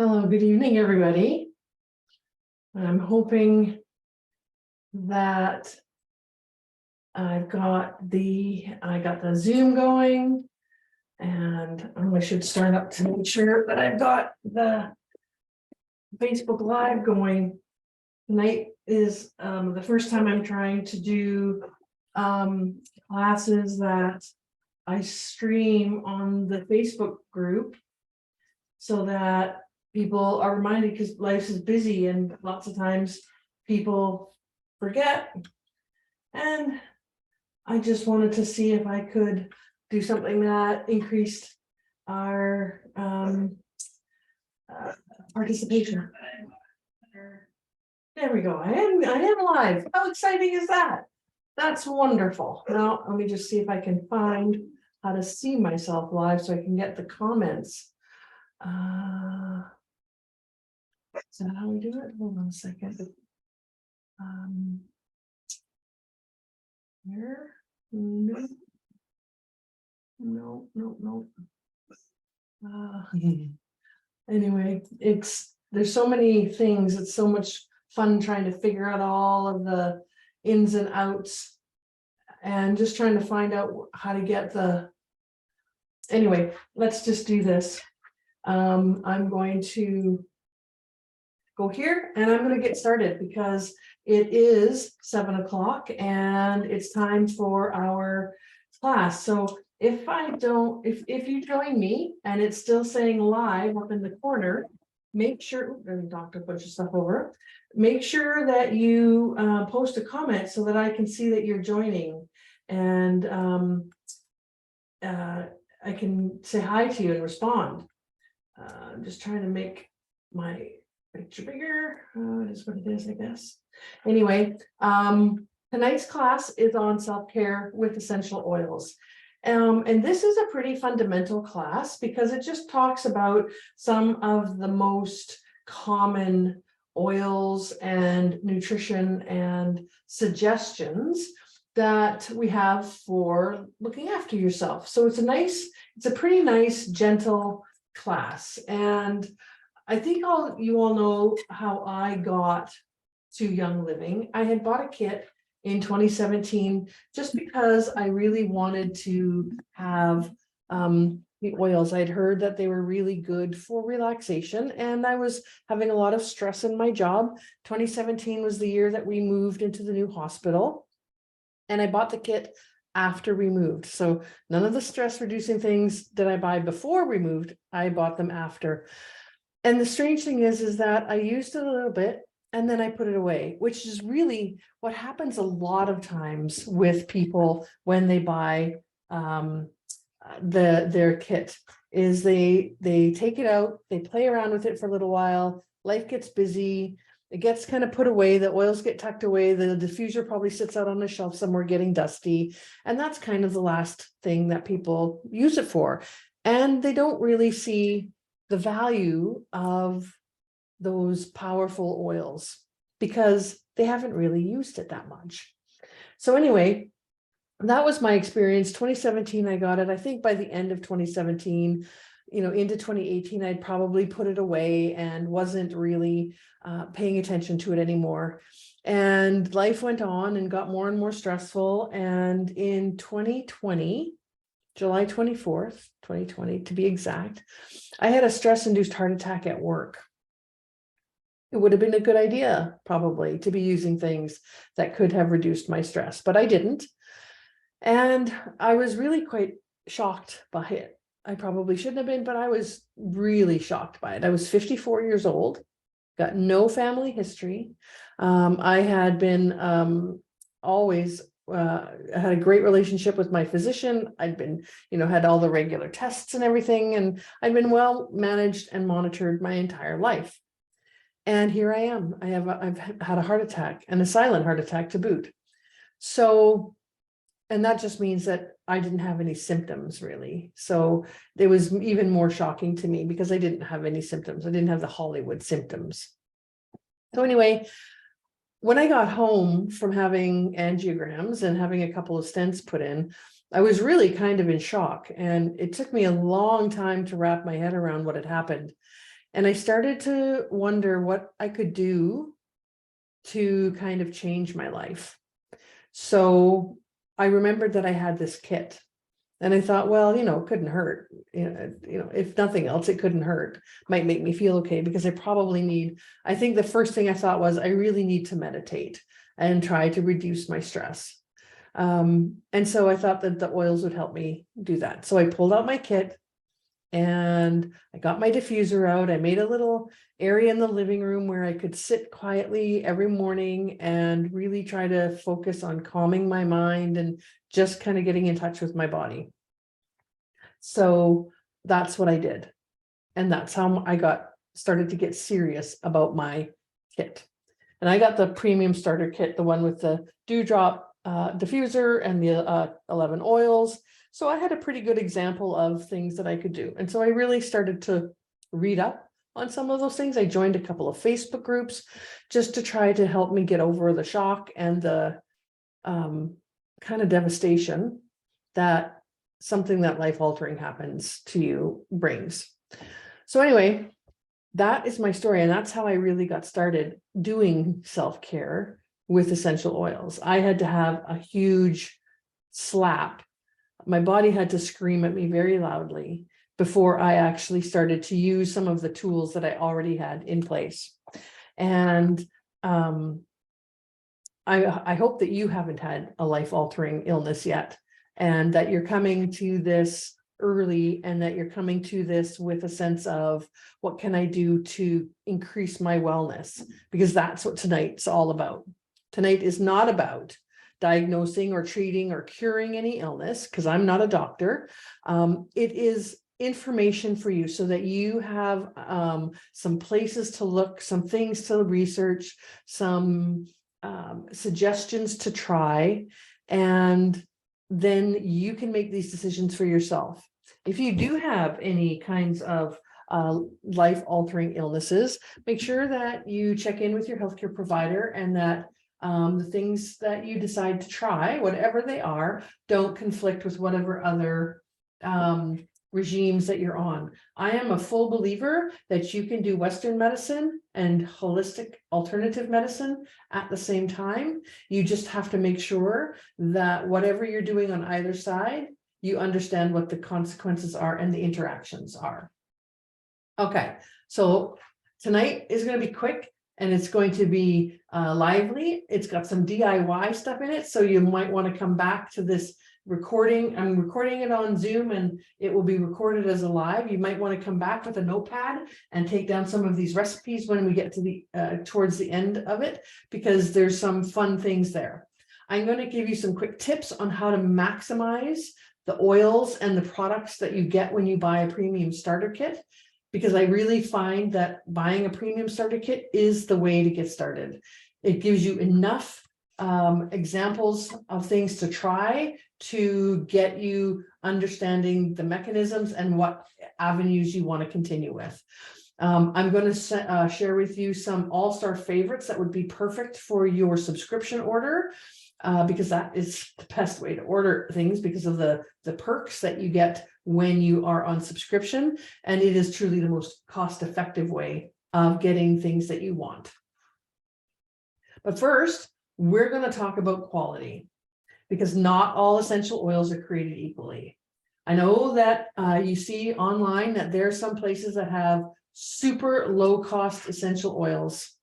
Hello, good evening, everybody. I'm hoping that I got the Zoom going, and I should start up to make sure that I've got the Facebook Live going. Tonight is the first time I'm trying to do classes that I stream on the Facebook group so that people are reminded, because life is busy and lots of times people forget. And I just wanted to see if I could do something that increased our participation. There we go. I am live. How exciting is that? That's wonderful. Now let me just see if I can find how to see myself live so I can get the comments. Is that how we do it? Hold on a second. Here? No. No. Anyway, there's so many things. It's so much fun trying to figure out all of the ins and outs and just trying to find out how to get anyway, let's just do this. I'm going to go here and I'm going to get started because it is 7 o'clock and it's time for our class. So if you join me and it's still saying live up in the corner, make sure, Doctor, put your stuff over. Make sure that you post a comment so that I can see that you're joining, and I can say hi to you and respond. I'm just trying to make my picture bigger. It is what it is, I guess. Anyway, tonight's class is on self-care with essential oils. And this is a pretty fundamental class because it just talks about some of the most common oils and nutrition and suggestions that we have for looking after yourself. So it's a pretty nice, gentle class. And I think you all know how I got to Young Living. I had bought a kit in 2017 just because I really wanted to have the oils. I'd heard that they were really good for relaxation, and I was having a lot of stress in my job. 2017 was the year that we moved into the new hospital, and I bought the kit after we moved. So none of the stress reducing things did I buy before we moved. I bought them after. And the strange thing is that I used it a little bit and then I put it away, which is really what happens a lot of times with people when they buy their kit. Is they take it out, they play around with it for a little while, life gets busy, it gets kind of put away, the oils get tucked away, the diffuser probably sits out on a shelf somewhere getting dusty, and that's kind of the last thing that people use it for. And they don't really see the value of those powerful oils because they haven't really used it that much. So anyway, that was my experience. 2017, I got it. I think by the end of 2017, into 2018, I'd probably put it away and wasn't really paying attention to it anymore. And life went on and got more and more stressful. And in 2020, July 24th, 2020, to be exact, I had a stress-induced heart attack at work. It would have been a good idea, probably, to be using things that could have reduced my stress, but I didn't. And I was really quite shocked by it. I probably shouldn't have been, but I was really shocked by it. I was 54 years old, got no family history. I had been always had a great relationship with my physician. I'd been, had all the regular tests and everything, and I'd been well managed and monitored my entire life. And here I am. I've had a heart attack, and a silent heart attack to boot. So, and that just means that I didn't have any symptoms really. So it was even more shocking to me because I didn't have any symptoms. I didn't have the Hollywood symptoms. So anyway, when I got home from having angiograms and having a couple of stents put in, I was really kind of in shock, and it took me a long time to wrap my head around what had happened. And I started to wonder what I could do to kind of change my life. So I remembered that I had this kit. And I thought, well, it couldn't hurt. If nothing else, it couldn't hurt. Might make me feel okay, because I think the first thing I thought was I really need to meditate and try to reduce my stress. And so I thought that the oils would help me do that. So I pulled out my kit and I got my diffuser out. I made a little area in the living room where I could sit quietly every morning and really try to focus on calming my mind and just kind of getting in touch with my body. So that's what I did. And that's how I started to get serious about my kit. And I got the premium starter kit, the one with the dewdrop diffuser and the 11 oils. So I had a pretty good example of things that I could do. And so I really started to read up on some of those things. I joined a couple of Facebook groups just to try to help me get over the shock and the kind of devastation that something that life-altering happens to you brings. So anyway, that is my story. And that's how I really got started doing self-care with essential oils. I had to have a huge slap. My body had to scream at me very loudly before I actually started to use some of the tools that I already had in place. And I hope that you haven't had a life-altering illness yet, and that you're coming to this early, and that you're coming to this with a sense of, what can I do to increase my wellness? Because that's what tonight's all about. Tonight is not about diagnosing or treating or curing any illness, because I'm not a doctor. It is information for you so that you have some places to look, some things to research, some suggestions to try, and then you can make these decisions for yourself. If you do have any kinds of life-altering illnesses, make sure that you check in with your healthcare provider, and that the things that you decide to try, whatever they are, don't conflict with whatever other regimes that you're on. I am a full believer that you can do Western medicine and holistic alternative medicine at the same time. You just have to make sure that whatever you're doing on either side, you understand what the consequences are and the interactions are. Okay, so tonight is going to be quick, and it's going to be lively. It's got some DIY stuff in it, so you might want to come back to this recording. I'm recording it on Zoom, and it will be recorded as a live. You might want to come back with a notepad and take down some of these recipes when we get to the towards the end of it, because there's some fun things there. I'm going to give you some quick tips on how to maximize the oils and the products that you get when you buy a premium starter kit, because I really find that buying a premium starter kit is the way to get started. It gives you enough examples of things to try to get you understanding the mechanisms and what avenues you want to continue with. I'm going to share with you some all-star favorites that would be perfect for your subscription order, because that is the best way to order things, because of the perks that you get when you are on subscription. And it is truly the most cost-effective way of getting things that you want. But first, we're going to talk about quality, because not all essential oils are created equally. I know that you see online that there are some places that have super low cost essential oils,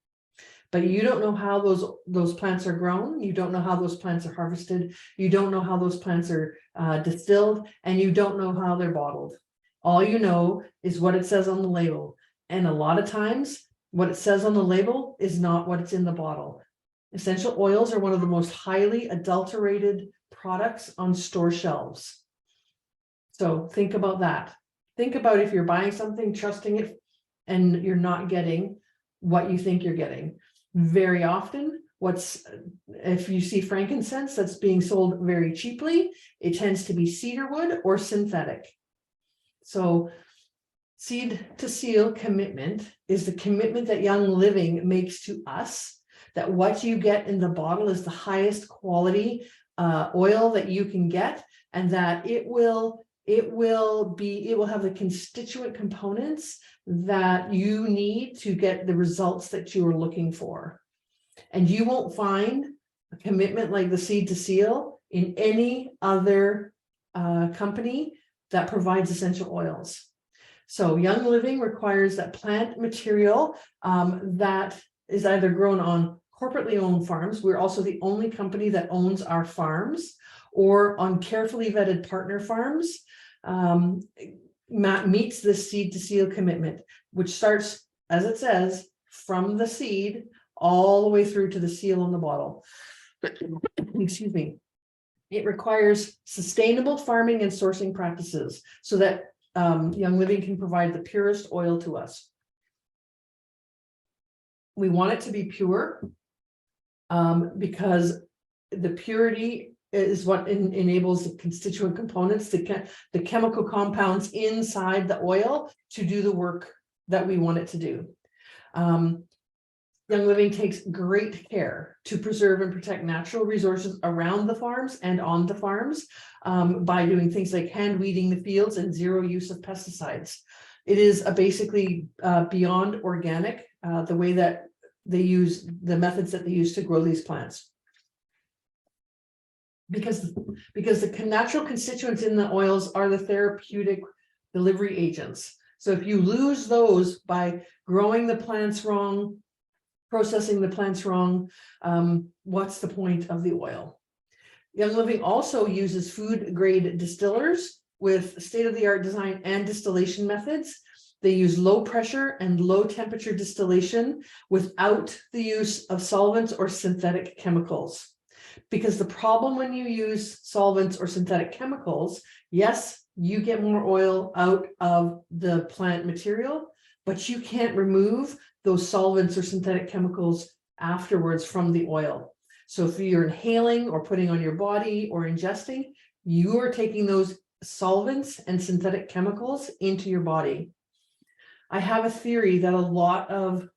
but you don't know how those plants are grown. You don't know how those plants are harvested. You don't know how those plants are distilled, and you don't know how they're bottled. All you know is what it says on the label. And a lot of times what it says on the label is not what it's in the bottle. Essential oils are one of the most highly adulterated products on store shelves. So think about that. Think about if you're buying something, trusting it, and you're not getting what you think you're getting. Very often, if you see frankincense that's being sold very cheaply, it tends to be cedarwood or synthetic. So Seed to Seal commitment is the commitment that Young Living makes to us, that what you get in the bottle is the highest quality oil that you can get, and that it will it will have the constituent components that you need to get the results that you are looking for. And you won't find a commitment like the Seed to Seal in any other company that provides essential oils. So Young Living requires that plant material that is either grown on corporately owned farms. We're also the only company that owns our farms, or on carefully vetted partner farms, meets the Seed to Seal commitment, which starts, as it says, from the seed all the way through to the seal on the bottle. Excuse me. It requires sustainable farming and sourcing practices so that Young Living can provide the purest oil to us. We want it to be pure because the purity is what enables the constituent components, the chemical compounds inside the oil to do the work that we want it to do. Young Living takes great care to preserve and protect natural resources around the farms and on the farms by doing things like hand weeding the fields and zero use of pesticides. It is basically beyond organic, the way that they use the methods that they use to grow these plants. Because the natural constituents in the oils are the therapeutic delivery agents. So if you lose those by growing the plants wrong, processing the plants wrong, what's the point of the oil? Young Living also uses food grade distillers with state-of-the-art design and distillation methods. They use low pressure and low temperature distillation without the use of solvents or synthetic chemicals. Because the problem when you use solvents or synthetic chemicals, yes, you get more oil out of the plant material, but you can't remove those solvents or synthetic chemicals afterwards from the oil. So if you're inhaling or putting on your body or ingesting, you are taking those solvents and synthetic chemicals into your body. I have a theory that a lot of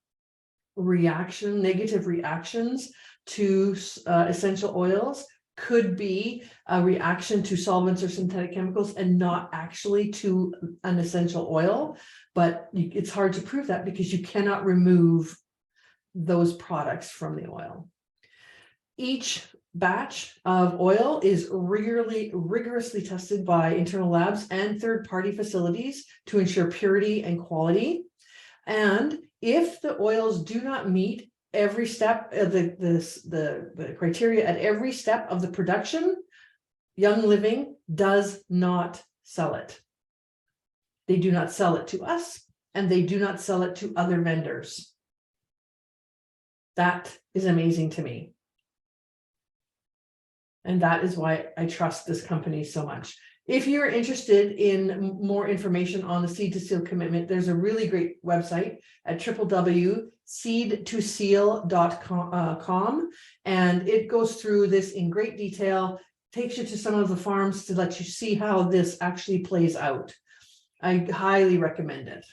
negative reactions to essential oils could be a reaction to solvents or synthetic chemicals and not actually to an essential oil. But it's hard to prove that because you cannot remove those products from the oil. Each batch of oil is rigorously tested by internal labs and third-party facilities to ensure purity and quality. And if the oils do not meet every step of the criteria at every step of the production, Young Living does not sell it. They do not sell it to us, and they do not sell it to other vendors. That is amazing to me. And that is why I trust this company so much. If you're interested in more information on the Seed to Seal commitment, there's a really great website at www.seedtoseal.com, and it goes through this in great detail, takes you to some of the farms to let you see how this actually plays out. I highly recommend it.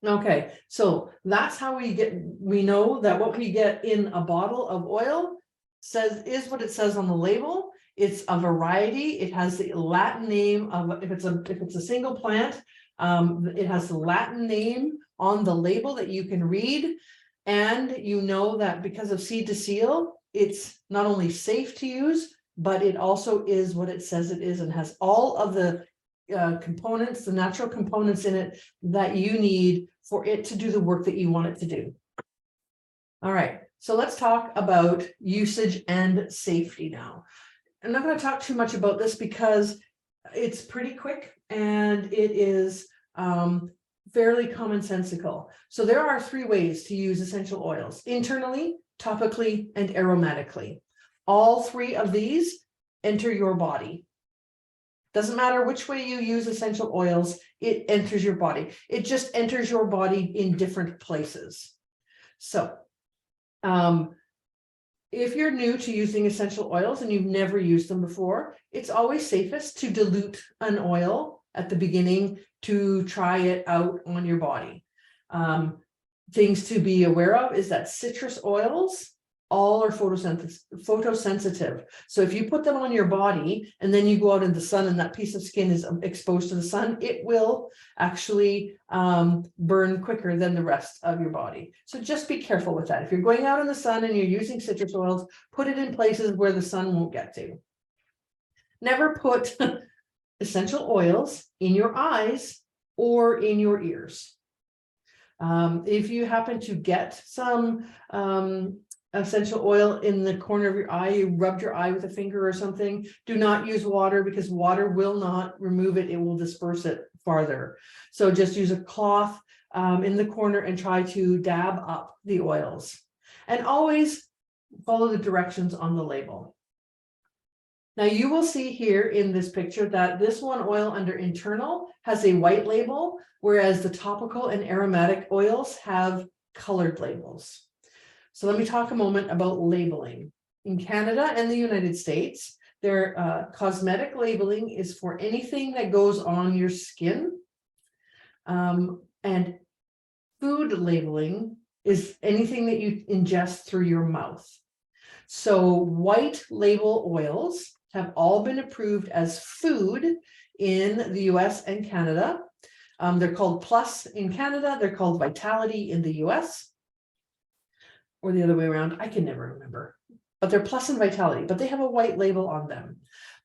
Okay, so that's how we know that what we get in a bottle of oil is what it says on the label. It's a variety. It has the Latin name of, if it's a single plant, it has the Latin name on the label that you can read. And you know that because of Seed to Seal, it's not only safe to use, but it also is what it says it is and has all of the components, the natural components in it that you need for it to do the work that you want it to do. All right, so let's talk about usage and safety now. I'm not going to talk too much about this because it's pretty quick and it is fairly commonsensical. So there are 3 ways to use essential oils: internally, topically, and aromatically. All 3 of these enter your body. Doesn't matter which way you use essential oils, it enters your body. It just enters your body in different places. So if you're new to using essential oils and you've never used them before, it's always safest to dilute an oil at the beginning to try it out on your body. Things to be aware of is that citrus oils all are photosensitive. So if you put them on your body and then you go out in the sun and that piece of skin is exposed to the sun, it will actually burn quicker than the rest of your body. So just be careful with that. If you're going out in the sun and you're using citrus oils, put it in places where the sun won't get to. Never put essential oils in your eyes or in your ears. If you happen to get some essential oil in the corner of your eye, you rubbed your eye with a finger or something, do not use water because water will not remove it. It will disperse it farther. So just use a cloth in the corner and try to dab up the oils. And always follow the directions on the label. Now you will see here in this picture that this one oil under internal has a white label, whereas the topical and aromatic oils have colored labels. So let me talk a moment about labeling. In Canada and the United States, their cosmetic labeling is for anything that goes on your skin. And food labeling is anything that you ingest through your mouth. So white label oils have all been approved as food in the US and Canada. They're called Plus in Canada, they're called Vitality in the US. Or the other way around, I can never remember. But they're Plus and Vitality, but they have a white label on them.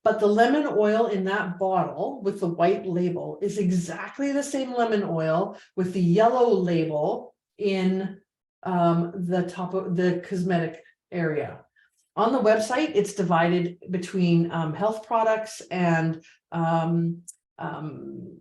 But the lemon oil in that bottle with the white label is exactly the same lemon oil with the yellow label in the top of the cosmetic area. On the website, it's divided between health products and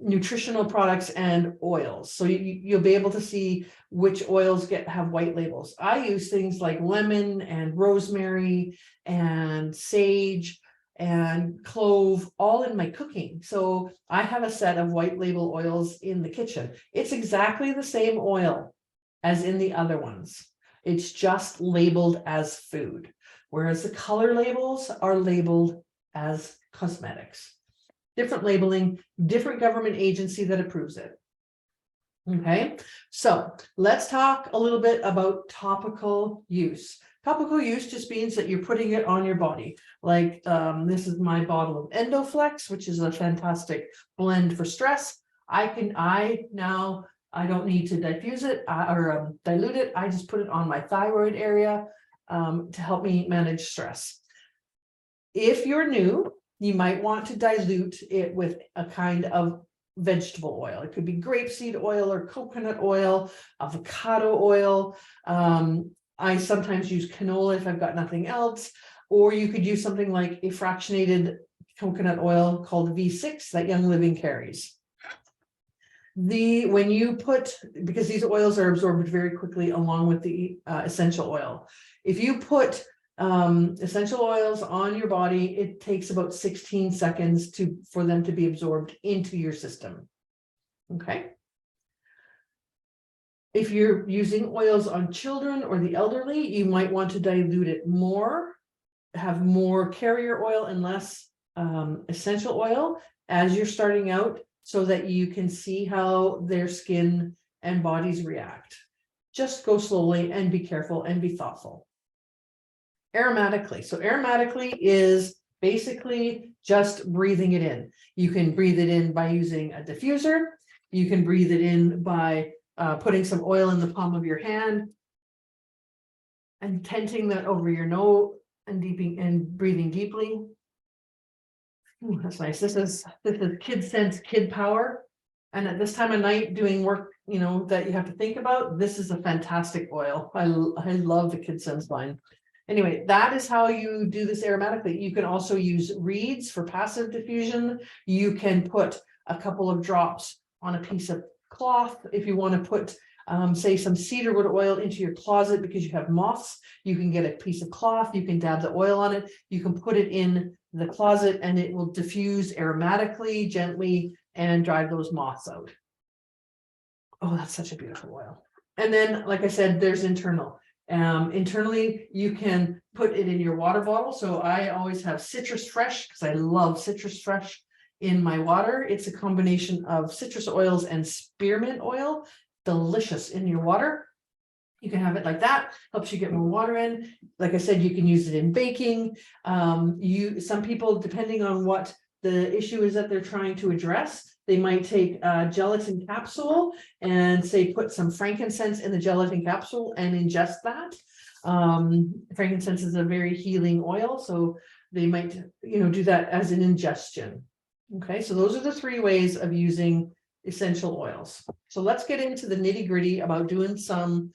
nutritional products and oils. So you'll be able to see which oils have white labels. I use things like lemon and rosemary and sage and clove all in my cooking. So I have a set of white label oils in the kitchen. It's exactly the same oil as in the other ones. It's just labeled as food, whereas the color labels are labeled as cosmetics. Different labeling, different government agency that approves it. Okay, so let's talk a little bit about topical use. Topical use just means that you're putting it on your body. Like this is my bottle of Endoflex, which is a fantastic blend for stress. I don't need to diffuse it or dilute it. I just put it on my thyroid area to help me manage stress. If you're new, you might want to dilute it with a kind of vegetable oil. It could be grapeseed oil or coconut oil, avocado oil. I sometimes use canola if I've got nothing else, or you could use something like a fractionated coconut oil called V6 that Young Living carries. When you put, because these oils are absorbed very quickly along with the essential oil. If you put essential oils on your body, it takes about 16 seconds for them to be absorbed into your system. Okay. If you're using oils on children or the elderly, you might want to dilute it more, have more carrier oil and less essential oil as you're starting out, so that you can see how their skin and bodies react. Just go slowly and be careful and be thoughtful. Aromatically. So aromatically is basically just breathing it in. You can breathe it in by using a diffuser. You can breathe it in by putting some oil in the palm of your hand and tenting that over your nose and breathing deeply. Ooh, that's nice. This is KidSense Kid Power. And at this time of night doing work, that you have to think about, this is a fantastic oil. I love the KidSense line. Anyway, that is how you do this aromatically. You can also use reeds for passive diffusion. You can put a couple of drops on a piece of cloth. If you want to put, say, some cedarwood oil into your closet because you have moths, you can get a piece of cloth, you can dab the oil on it, you can put it in the closet and it will diffuse aromatically, gently, and drive those moths out. Oh, that's such a beautiful oil. And then, like I said, there's internal. Internally, you can put it in your water bottle. So I always have Citrus Fresh because I love Citrus Fresh in my water. It's a combination of citrus oils and spearmint oil. Delicious in your water. You can have it like that, helps you get more water in. Like I said, you can use it in baking. Some people, depending on what the issue is that they're trying to address, they might take a gelatin capsule and say, put some frankincense in the gelatin capsule and ingest that. Frankincense is a very healing oil, so they might, do that as an ingestion. Okay, so those are the 3 ways of using essential oils. So let's get into the nitty gritty about doing some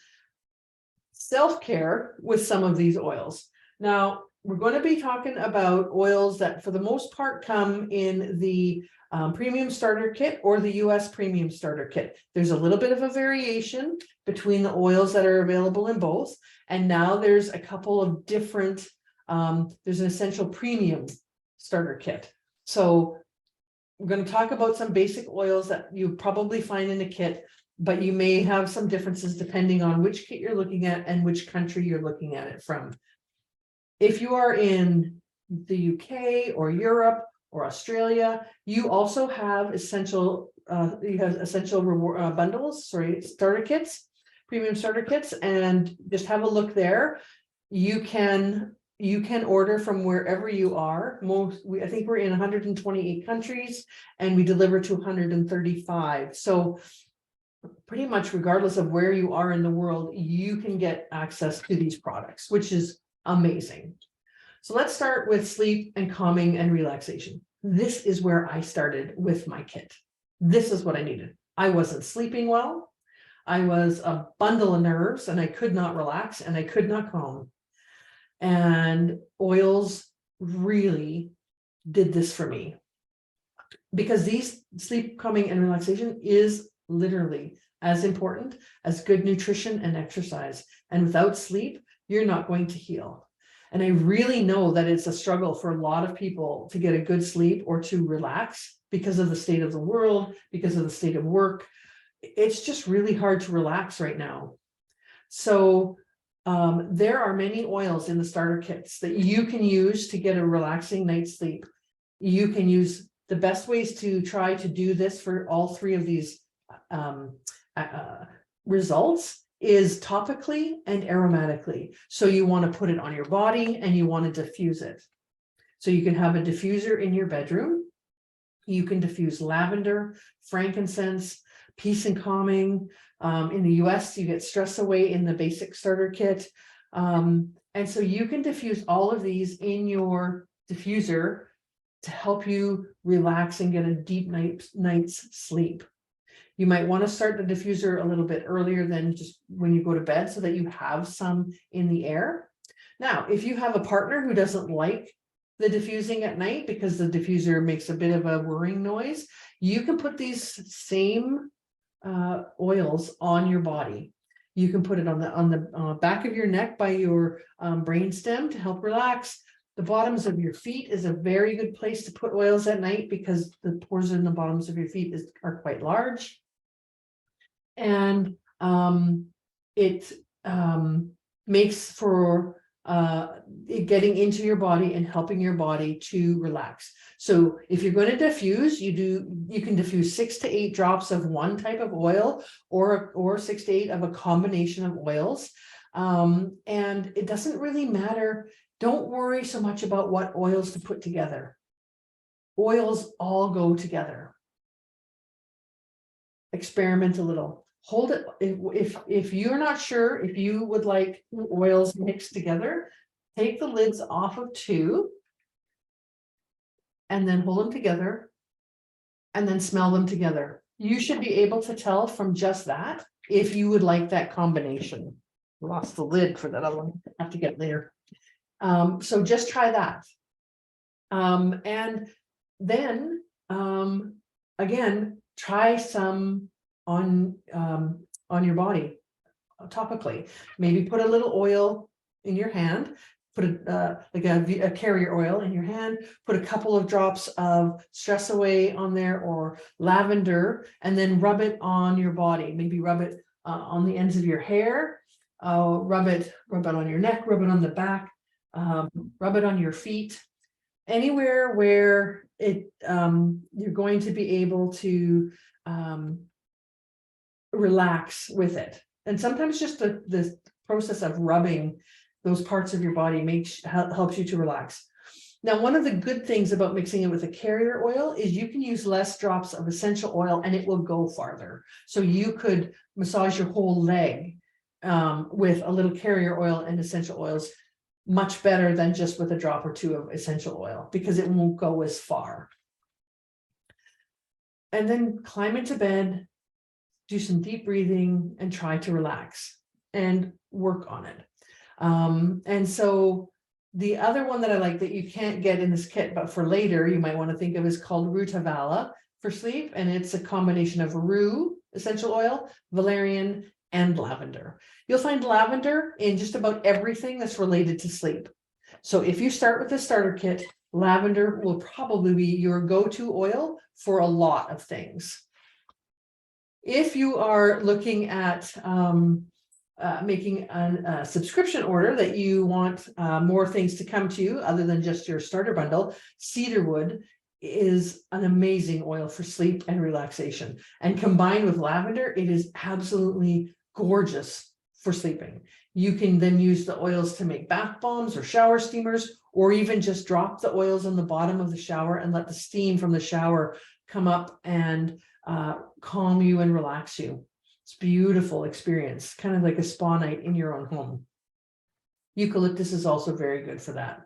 self-care with some of these oils. Now, we're going to be talking about oils that for the most part come in the premium starter kit or the US premium starter kit. There's a little bit of a variation between the oils that are available in both. And now there's a couple of different, there's an essential premium starter kit. So we're going to talk about some basic oils that you probably find in a kit, but you may have some differences depending on which kit you're looking at and which country you're looking at it from. If you are in the UK or Europe or Australia, you also have essential, starter kits, premium starter kits, and just have a look there. You can order from wherever you are. I think we're in 128 countries and we deliver to 135. So pretty much regardless of where you are in the world, you can get access to these products, which is amazing. So let's start with sleep and calming and relaxation. This is where I started with my kit. This is what I needed. I wasn't sleeping well. I was a bundle of nerves and I could not relax and I could not calm. And oils really did this for me, because these sleep, calming, and relaxation is literally as important as good nutrition and exercise. And without sleep, you're not going to heal. And I really know that it's a struggle for a lot of people to get a good sleep or to relax because of the state of the world, because of the state of work. It's just really hard to relax right now. So there are many oils in the starter kits that you can use to get a relaxing night's sleep. You can use the best ways to try to do this for all 3 of these results is topically and aromatically. So you want to put it on your body and you want to diffuse it. So you can have a diffuser in your bedroom. You can diffuse lavender, frankincense, peace and calming. In the US, you get stress away in the basic starter kit. And so you can diffuse all of these in your diffuser to help you relax and get a deep night's sleep. You might want to start the diffuser a little bit earlier than just when you go to bed so that you have some in the air. Now, if you have a partner who doesn't like the diffusing at night because the diffuser makes a bit of a whirring noise, you can put these same oils on your body. You can put it on the back of your neck by your brainstem to help relax. The bottoms of your feet is a very good place to put oils at night because the pores in the bottoms of your feet are quite large. And it makes for getting into your body and helping your body to relax. So if you're going to diffuse, you can diffuse 6 to 8 drops of one type of oil or 6 to 8 of a combination of oils. And it doesn't really matter. Don't worry so much about what oils to put together. Oils all go together. Experiment a little. Hold it. If you're not sure if you would like oils mixed together, take the lids off of 2 and then hold them together and then smell them together. You should be able to tell from just that if you would like that combination. Lost the lid for that other one. I have to get there. So just try that. And then again, try some on your body topically. Maybe put a little oil in your hand, put like a carrier oil in your hand, put a couple of drops of Stress Away on there or lavender, and then rub it on your body. Maybe rub it on the ends of your hair, rub it on your neck, rub it on the back, rub it on your feet, anywhere where you're going to be able to relax with it. And sometimes just the process of rubbing those parts of your body helps you to relax. Now, one of the good things about mixing it with a carrier oil is you can use less drops of essential oil and it will go farther. So you could massage your whole leg with a little carrier oil and essential oils much better than just with a drop or two of essential oil, because it won't go as far. And then climb into bed, do some deep breathing, and try to relax and work on it. And so the other one that I like that you can't get in this kit, but for later you might want to think of, is called Rutavala for sleep. And it's a combination of rue essential oil, valerian, and lavender. You'll find lavender in just about everything that's related to sleep. So if you start with the starter kit, lavender will probably be your go-to oil for a lot of things. If you are looking at making a subscription order that you want more things to come to you other than just your starter bundle, cedarwood is an amazing oil for sleep and relaxation. And combined with lavender, it is absolutely gorgeous for sleeping. You can then use the oils to make bath bombs or shower steamers, or even just drop the oils on the bottom of the shower and let the steam from the shower come up and calm you and relax you. It's a beautiful experience, kind of like a spa night in your own home. Eucalyptus is also very good for that.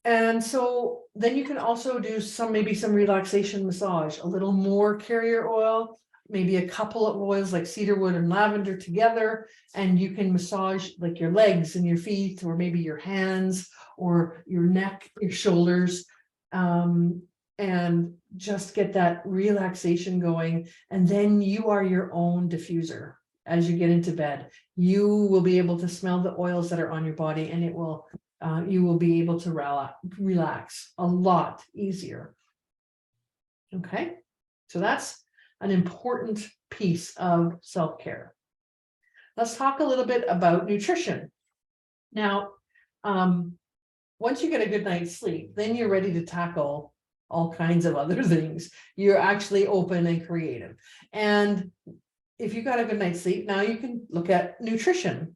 And so then you can also do maybe some relaxation massage, a little more carrier oil, maybe a couple of oils like cedarwood and lavender together, and you can massage like your legs and your feet, or maybe your hands or your neck, your shoulders, and just get that relaxation going. And then you are your own diffuser. As you get into bed, you will be able to smell the oils that are on your body, and it will you will be able to relax a lot easier. Okay, so that's an important piece of self-care. Let's talk a little bit about nutrition. Now, once you get a good night's sleep, then you're ready to tackle all kinds of other things. You're actually open and creative. And if you got a good night's sleep, now you can look at nutrition.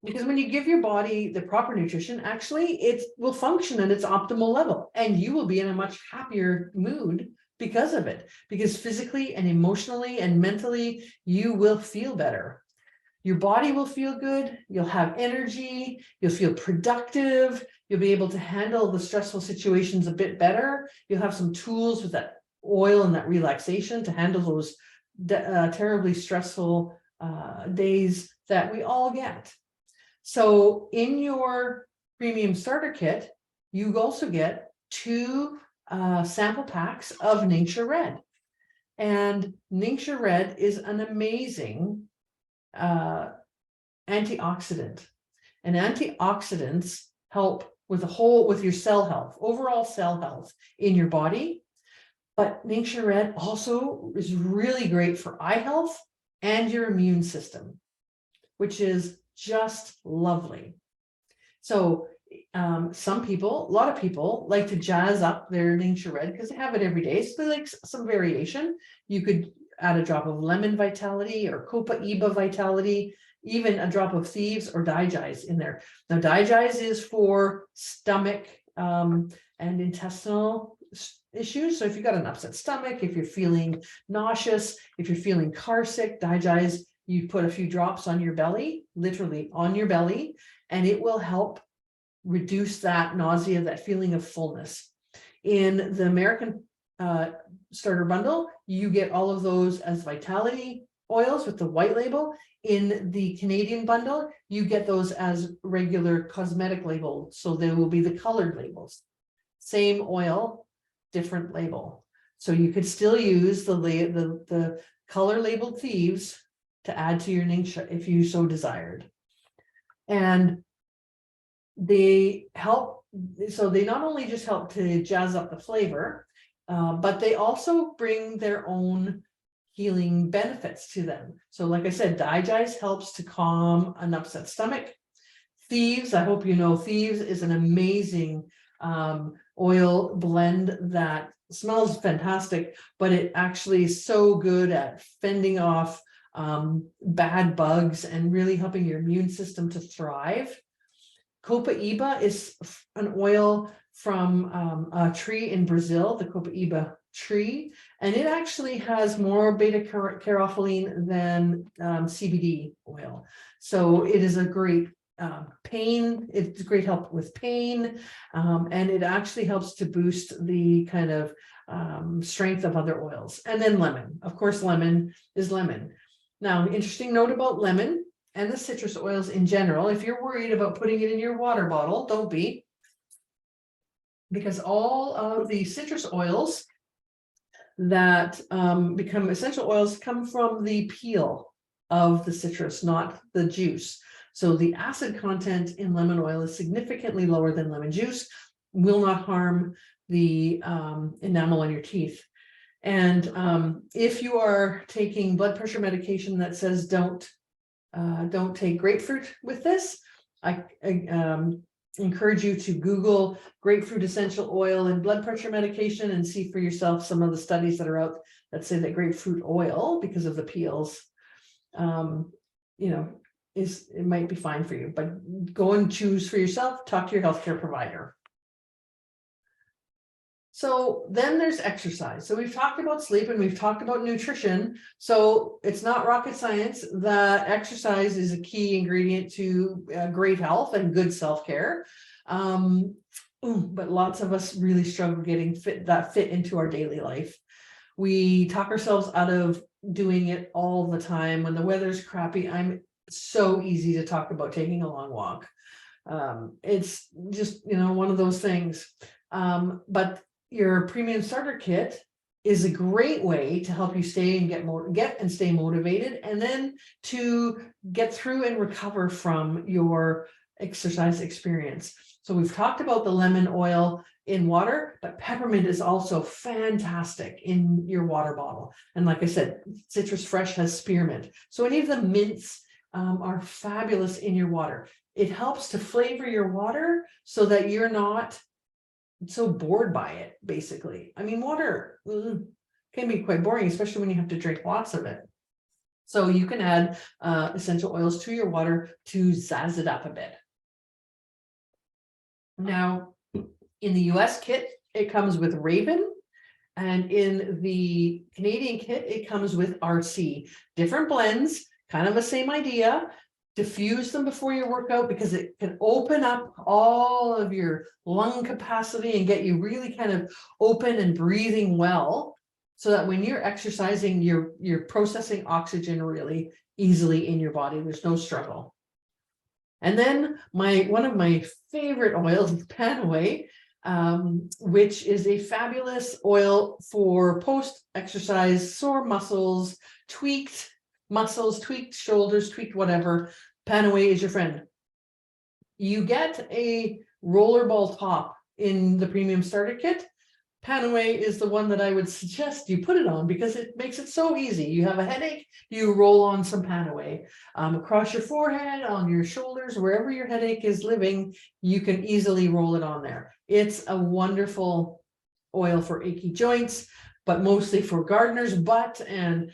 Because when you give your body the proper nutrition, actually it will function at its optimal level, and you will be in a much happier mood because of it. Because physically and emotionally and mentally, you will feel better. Your body will feel good, you'll have energy, you'll feel productive, you'll be able to handle the stressful situations a bit better. You'll have some tools with that oil and that relaxation to handle those terribly stressful days that we all get. So in your premium starter kit, you also get 2 sample packs of Ningxia Red. And Ningxia Red is an amazing antioxidant. And antioxidants help with your cell health, overall cell health in your body. But Ningxia Red also is really great for eye health and your immune system, which is just lovely. So a lot of people like to jazz up their Ningxia Red because they have it every day. So they like some variation. You could add a drop of lemon vitality or Copaiba vitality, even a drop of thieves or Digize in there. Now, Digize is for stomach and intestinal issues. So if you've got an upset stomach, if you're feeling nauseous, if you're feeling car sick, Digize, you put a few drops on your belly, literally on your belly, and it will help reduce that nausea, that feeling of fullness. In the American starter bundle, you get all of those as vitality oils with the white label. In the Canadian bundle, you get those as regular cosmetic labels, so they will be the colored labels. Same oil, different label. So you could still use the color labeled thieves to add to your Ningxia if you so desired. And they help, so they not only just help to jazz up the flavor, but they also bring their own healing benefits to them. So like I said, Digize helps to calm an upset stomach. Thieves, I hope you know, Thieves is an amazing oil blend that smells fantastic, but it actually is so good at fending off bad bugs and really helping your immune system to thrive. Copaíba is an oil from a tree in Brazil, the Copaíba tree, and it actually has more beta carotene than CBD oil. So it is a great it's a great help with pain, and it actually helps to boost the kind of strength of other oils. And then lemon, of course, lemon is lemon. Now, interesting note about lemon and the citrus oils in general, if you're worried about putting it in your water bottle, don't be, because all of the citrus oils that become essential oils come from the peel of the citrus, not the juice. So the acid content in lemon oil is significantly lower than lemon juice, will not harm the enamel on your teeth. And if you are taking blood pressure medication that says don't take grapefruit with this, I encourage you to Google grapefruit essential oil and blood pressure medication and see for yourself some of the studies that are out that say that grapefruit oil, because of the peels, it might be fine for you, but go and choose for yourself, talk to your healthcare provider. So then there's exercise. So we've talked about sleep and we've talked about nutrition. So it's not rocket science that exercise is a key ingredient to great health and good self-care. But lots of us really struggle getting fit into our daily life. We talk ourselves out of doing it all the time. When the weather's crappy, I'm so easy to talk about taking a long walk. It's just, one of those things. But your premium starter kit is a great way to help you stay and get and stay motivated, and then to get through and recover from your exercise experience. So we've talked about the lemon oil in water, but peppermint is also fantastic in your water bottle. And like I said, Citrus Fresh has spearmint. So any of the mints are fabulous in your water. It helps to flavor your water so that you're not so bored by it, basically. I mean, water can be quite boring, especially when you have to drink lots of it. So you can add essential oils to your water to zazz it up a bit. Now, in the US kit, it comes with Raven, and in the Canadian kit, it comes with RC. Different blends, kind of the same idea. Diffuse them before your workout because it can open up all of your lung capacity and get you really kind of open and breathing well, so that when you're exercising, you're processing oxygen really easily in your body. There's no struggle. And then one of my favorite oils is Panaway, which is a fabulous oil for post-exercise sore muscles, tweaked muscles, tweaked shoulders, tweaked whatever. Panaway is your friend. You get a rollerball top in the premium starter kit. Panaway is the one that I would suggest you put it on because it makes it so easy. You have a headache, you roll on some Panaway across your forehead, on your shoulders, wherever your headache is living, you can easily roll it on there. It's a wonderful oil for achy joints, but mostly for gardener's butt. And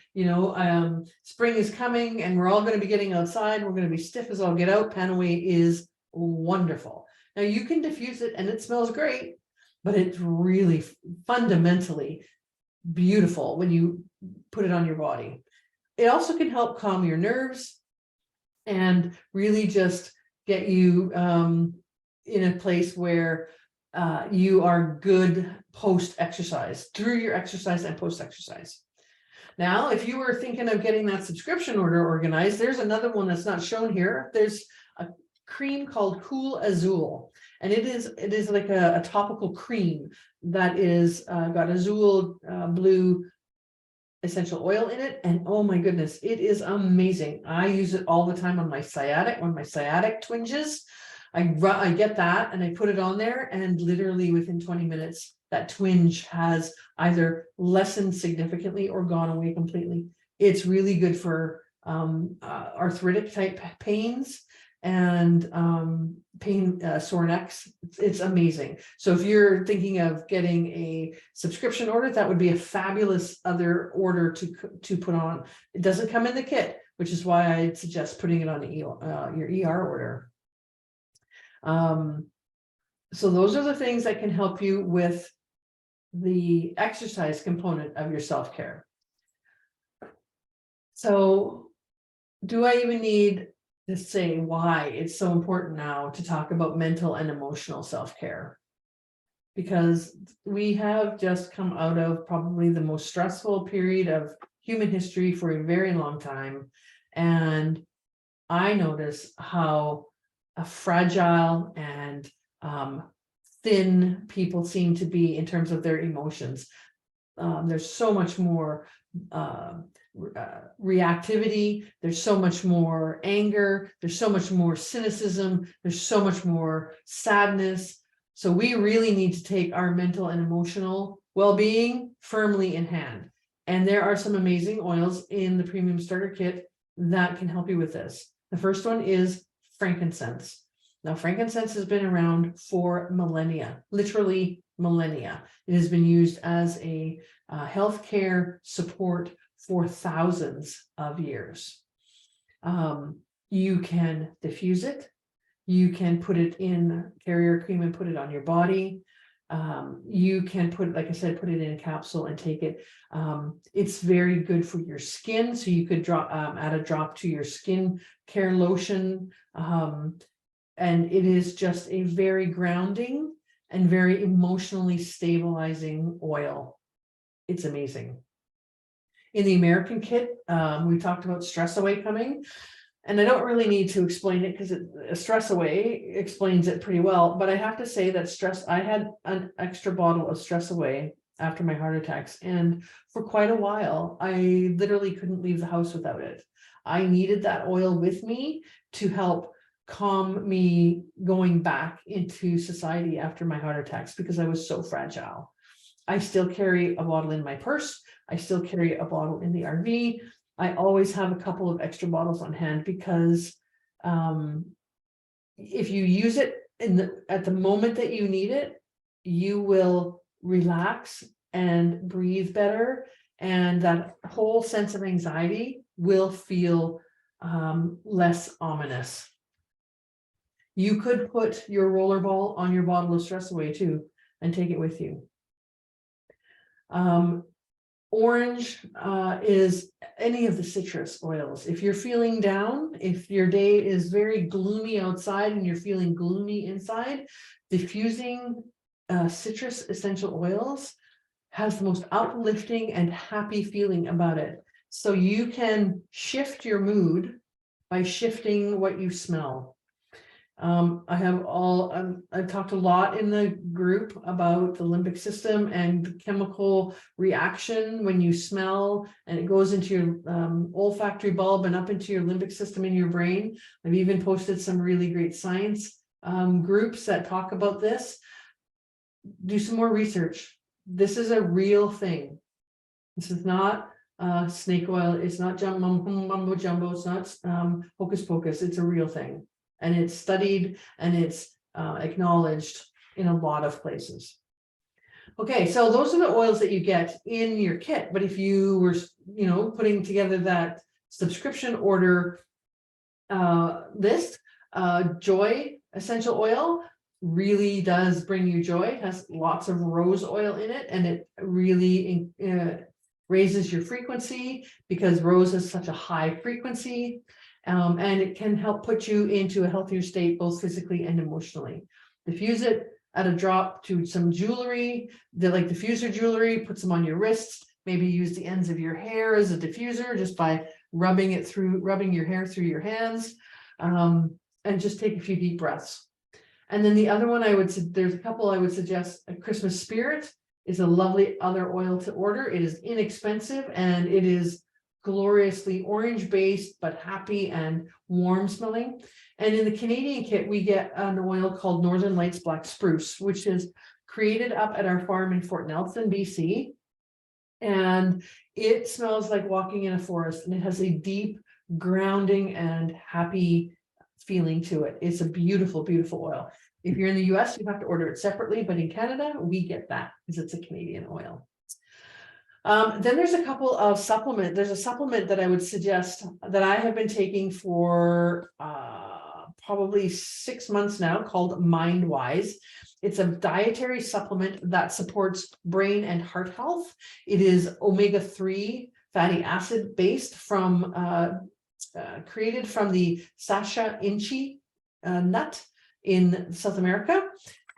spring is coming and we're all going to be getting outside. We're going to be stiff as all get out. Panaway is wonderful. Now you can diffuse it and it smells great, but it's really fundamentally beautiful when you put it on your body. It also can help calm your nerves and really just get you in a place where you are good post-exercise, through your exercise and post-exercise. Now, if you were thinking of getting that subscription order organized, there's another one that's not shown here. There's a cream called Cool Azul, and it is like a topical cream that is got azul blue essential oil in it, and oh my goodness, it is amazing. I use it all the time on my sciatic, when my sciatic twinges. I get that and I put it on there, and literally within 20 minutes, that twinge has either lessened significantly or gone away completely. It's really good for arthritic type pains and pain, sore necks. It's amazing. So if you're thinking of getting a subscription order, that would be a fabulous other order to put on. It doesn't come in the kit, which is why I suggest putting it on your ER order. So those are the things that can help you with the exercise component of your self-care. So do I even need to say why it's so important now to talk about mental and emotional self-care? Because we have just come out of probably the most stressful period of human history for a very long time. And I notice how fragile and thin people seem to be in terms of their emotions. There's so much more reactivity, there's so much more anger, there's so much more cynicism, there's so much more sadness. So we really need to take our mental and emotional well-being firmly in hand. And there are some amazing oils in the Premium Starter Kit that can help you with this. The first one is frankincense. Now, frankincense has been around for millennia, literally millennia. It has been used as a healthcare support for thousands of years. You can diffuse it. You can put it in carrier cream and put it on your body. You can put, like I said, put it in a capsule and take it. It's very good for your skin. So you could drop, add a drop to your skin care lotion. And it is just a very grounding and very emotionally stabilizing oil. It's amazing. In the American kit, we talked about Stress Away coming. And I don't really need to explain it because Stress Away explains it pretty well. But I have to say that I had an extra bottle of Stress Away after my heart attacks. And for quite a while, I literally couldn't leave the house without it. I needed that oil with me to help calm me going back into society after my heart attacks because I was so fragile. I still carry a bottle in my purse. I still carry a bottle in the RV. I always have a couple of extra bottles on hand because if you use it at the moment that you need it, you will relax and breathe better. And that whole sense of anxiety will feel less ominous. You could put your rollerball on your bottle of Stress Away too and take it with you. Orange is any of the citrus oils. If you're feeling down, if your day is very gloomy outside and you're feeling gloomy inside, diffusing citrus essential oils has the most uplifting and happy feeling about it. So you can shift your mood by shifting what you smell. I've talked a lot in the group about the limbic system and the chemical reaction when you smell and it goes into your olfactory bulb and up into your limbic system in your brain. I've even posted some really great science groups that talk about this. Do some more research. This is a real thing. This is not snake oil. It's not mumbo jumbo. It's not hocus pocus. It's a real thing. And it's studied and it's acknowledged in a lot of places. Okay, so those are the oils that you get in your kit. But if you were, putting together that subscription order list, Joy essential oil really does bring you joy. It has lots of rose oil in it, and it really raises your frequency because rose is such a high frequency. And it can help put you into a healthier state, both physically and emotionally. Diffuse it, add a drop to some jewelry, like diffuser jewelry, put some on your wrists, maybe use the ends of your hair as a diffuser just by rubbing your hair through your hands, and just take a few deep breaths. And then the other one there's a couple I would suggest. A Christmas Spirit is a lovely other oil to order. It is inexpensive and it is gloriously orange based, but happy and warm smelling. And in the Canadian kit, we get an oil called Northern Lights Black Spruce, which is created up at our farm in Fort Nelson, BC. And it smells like walking in a forest, and it has a deep grounding and happy feeling to it. It's a beautiful, beautiful oil. If you're in the US, you have to order it separately, but in Canada, we get that because it's a Canadian oil. Then there's a couple of supplement. There's a supplement that I would suggest that I have been taking for probably 6 months now, called MindWise. It's a dietary supplement that supports brain and heart health. It is omega-3 fatty acid based from created from the Sacha Inchi nut in South America,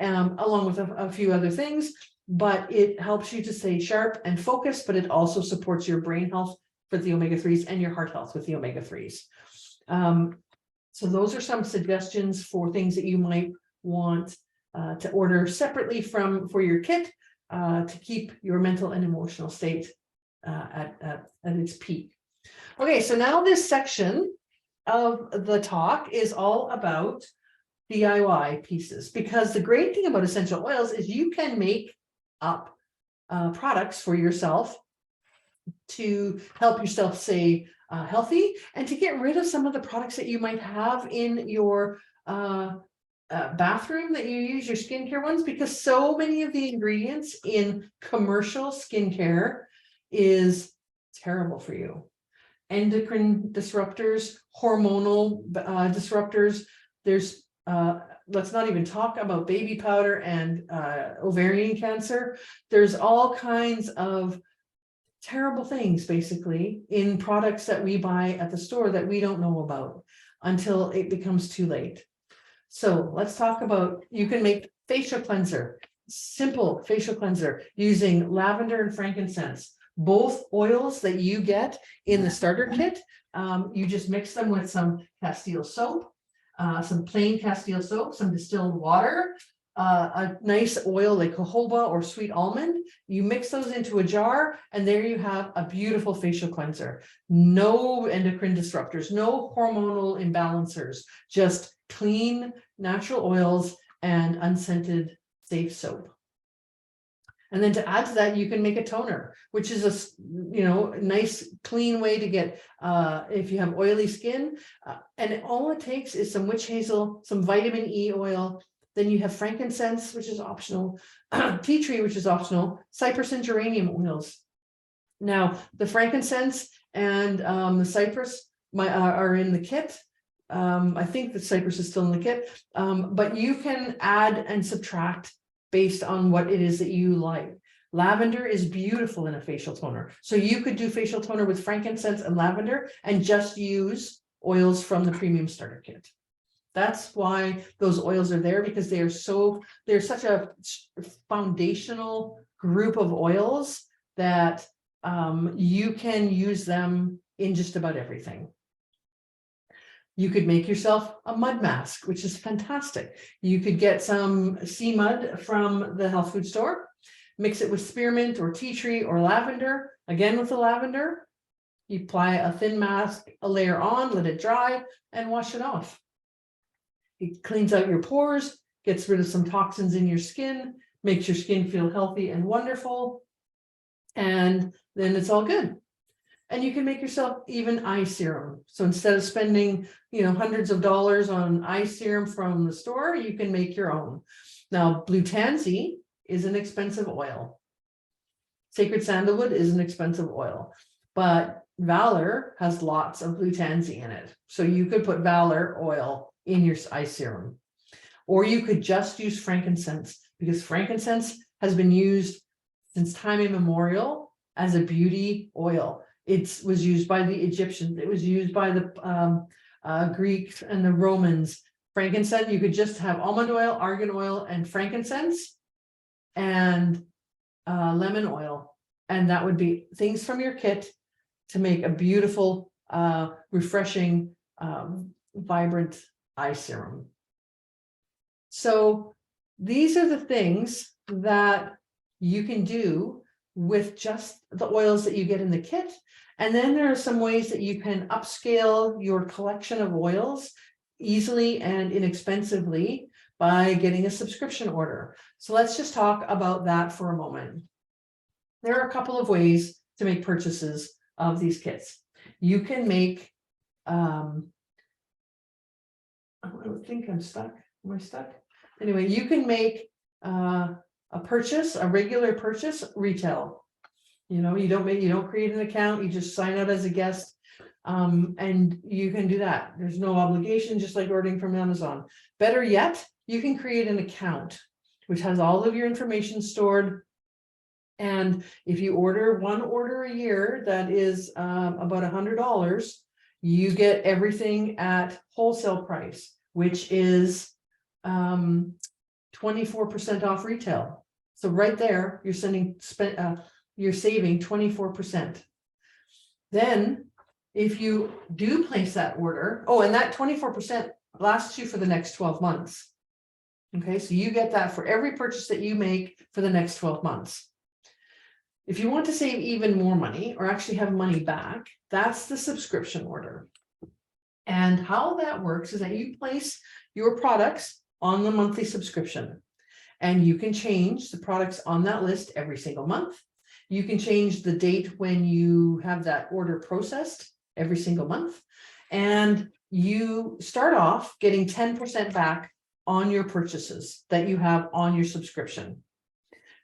along with a few other things. But it helps you to stay sharp and focused, but it also supports your brain health with the omega-3s and your heart health with the omega-3s. So those are some suggestions for things that you might want to order separately for your kit to keep your mental and emotional state at its peak. Okay, so now this section of the talk is all about DIY pieces, because the great thing about essential oils is you can make up products for yourself to help yourself stay healthy, and to get rid of some of the products that you might have in your bathroom that you use, your skincare ones, because so many of the ingredients in commercial skincare is terrible for you. Endocrine disruptors, hormonal disruptors. There's let's not even talk about baby powder and ovarian cancer. There's all kinds of terrible things basically in products that we buy at the store that we don't know about until it becomes too late. So let's talk about, you can make facial cleanser, simple facial cleanser using lavender and frankincense, both oils that you get in the starter kit. You just mix them with some Castile soap, some plain Castile soap, some distilled water, a nice oil like jojoba or sweet almond. You mix those into a jar, and there you have a beautiful facial cleanser. No endocrine disruptors, no hormonal imbalancers, just clean natural oils and unscented safe soap. And then to add to that, you can make a toner, which is a nice clean way to get if you have oily skin. And all it takes is some witch hazel, some vitamin E oil. Then you have frankincense, which is optional, tea tree, which is optional, cypress and geranium oils. Now, the frankincense and the cypress are in the kit. I think the cypress is still in the kit, but you can add and subtract based on what it is that you like. Lavender is beautiful in a facial toner. So you could do facial toner with frankincense and lavender and just use oils from the premium starter kit. That's why those oils are there, because they're such a foundational group of oils that you can use them in just about everything. You could make yourself a mud mask, which is fantastic. You could get some sea mud from the health food store, mix it with spearmint or tea tree or lavender. Again, with the lavender, you apply a thin mask, a layer on, let it dry, and wash it off. It cleans out your pores, gets rid of some toxins in your skin, makes your skin feel healthy and wonderful, and then it's all good. And you can make yourself even eye serum. So instead of spending, hundreds of dollars on eye serum from the store, you can make your own. Now, blue tansy is an expensive oil. Sacred sandalwood is an expensive oil, but Valor has lots of blue tansy in it. So you could put Valor oil in your eye serum, or you could just use frankincense, because frankincense has been used since time immemorial as a beauty oil. It was used by the Egyptians. It was used by the Greeks and the Romans. Frankincense, you could just have almond oil, argan oil, and frankincense, and lemon oil. And that would be things from your kit to make a beautiful, refreshing, vibrant eye serum. So these are the things that you can do with just the oils that you get in the kit. And then there are some ways that you can upscale your collection of oils easily and inexpensively by getting a subscription order. So let's just talk about that for a moment. There are a couple of ways to make purchases of these kits. You can make I think I'm stuck. Am I stuck? Anyway, you can make a purchase, a regular purchase, retail. You know, you don't create an account, you just sign out as a guest. And you can do that. There's no obligation, just like ordering from Amazon. Better yet, you can create an account, which has all of your information stored. And if you order one order a year, that is about $100, you get everything at wholesale price, which is 24% off retail. So right there, you're you're saving 24%. Then, if you do place that order, oh, and that 24% lasts you for the next 12 months. Okay, so you get that for every purchase that you make for the next 12 months. If you want to save even more money or actually have money back, that's the subscription order. And how that works is that you place your products on the monthly subscription, and you can change the products on that list every single month. You can change the date when you have that order processed every single month. And you start off getting 10% back on your purchases that you have on your subscription.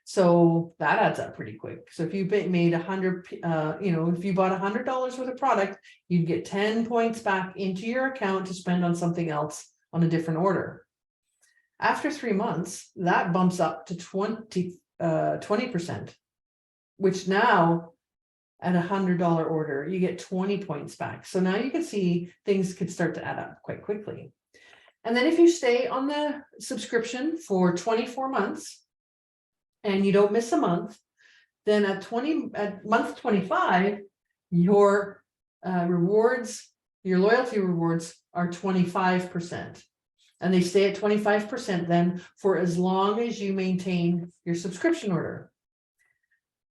So that adds up pretty quick. So if you made 100, if you bought $100 worth of product, you'd get 10 points back into your account to spend on something else on a different order. After 3 months, that bumps up to 20%, which now at $100 order, you get 20 points back. So now you can see things could start to add up quite quickly. And then if you stay on the subscription for 24 months and you don't miss a month, then at month 25, your your loyalty rewards are 25%. And they stay at 25% then for as long as you maintain your subscription order.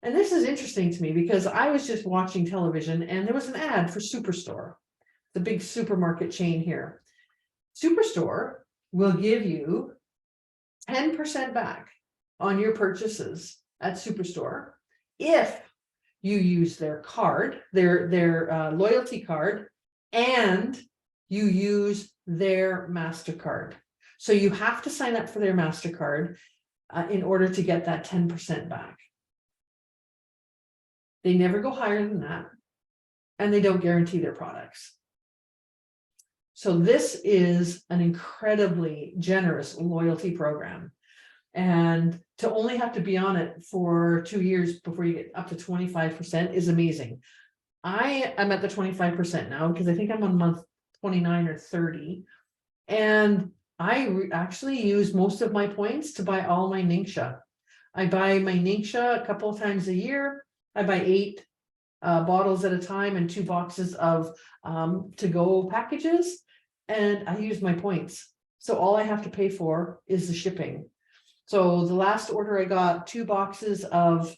And this is interesting to me because I was just watching television and there was an ad for Superstore, the big supermarket chain here. Superstore will give you 10% back on your purchases at Superstore if you use their card, their loyalty card, and you use their MasterCard. So you have to sign up for their MasterCard in order to get that 10% back. They never go higher than that, and they don't guarantee their products. So this is an incredibly generous loyalty program. And to only have to be on it for 2 years before you get up to 25% is amazing. I am at the 25% now because I think I'm on month 29 or 30. And I actually use most of my points to buy all my Ningxia. I buy my Ningxia a couple of times a year. I buy 8 bottles at a time and 2 boxes of to-go packages, and I use my points. So all I have to pay for is the shipping. So the last order I got 2 boxes of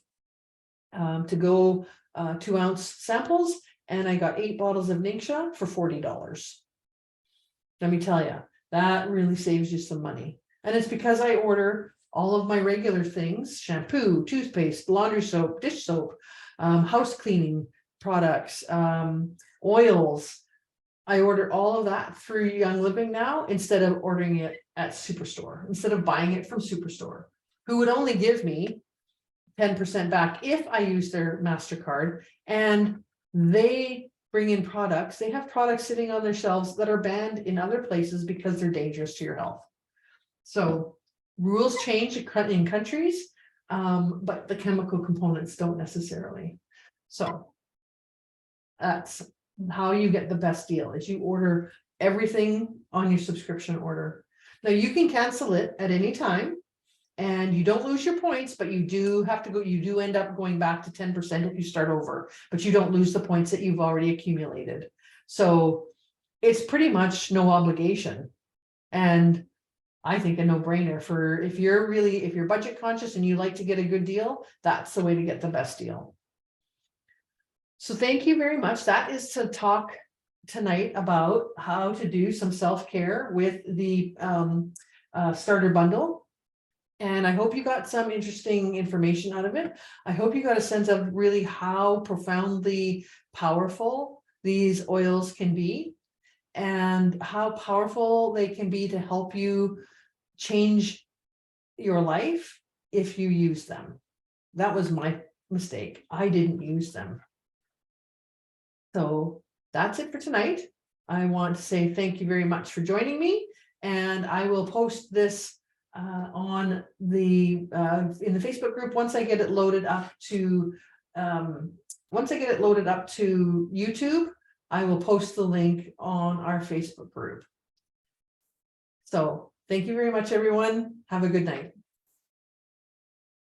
to-go 2-ounce samples, and I got 8 bottles of Ningxia for $40. Let me tell you, that really saves you some money. And it's because I order all of my regular things: shampoo, toothpaste, laundry soap, dish soap, house cleaning products, oils. I order all of that through Young Living now instead of ordering it at Superstore, instead of buying it from Superstore, who would only give me 10% back if I use their MasterCard. And they bring in products. They have products sitting on their shelves that are banned in other places because they're dangerous to your health. So rules change in countries, but the chemical components don't necessarily. So that's how you get the best deal, is you order everything on your subscription order. Now you can cancel it at any time and you don't lose your points, but you do have to go, you do end up going back to 10% if you start over, but you don't lose the points that you've already accumulated. So it's pretty much no obligation. And I think a no-brainer for if you're budget conscious and you like to get a good deal, that's the way to get the best deal. So thank you very much. That is to talk tonight about how to do some self-care with the starter bundle. And I hope you got some interesting information out of it. I hope you got a sense of really how profoundly powerful these oils can be. and how powerful they can be to help you change your life if you use them. That was my mistake. I didn't use them. So that's it for tonight. I want to say thank you very much for joining me, and I will post this on the in the Facebook group once I get it loaded up to YouTube. I will post the link on our Facebook group. So thank you very much, everyone. Have a good night.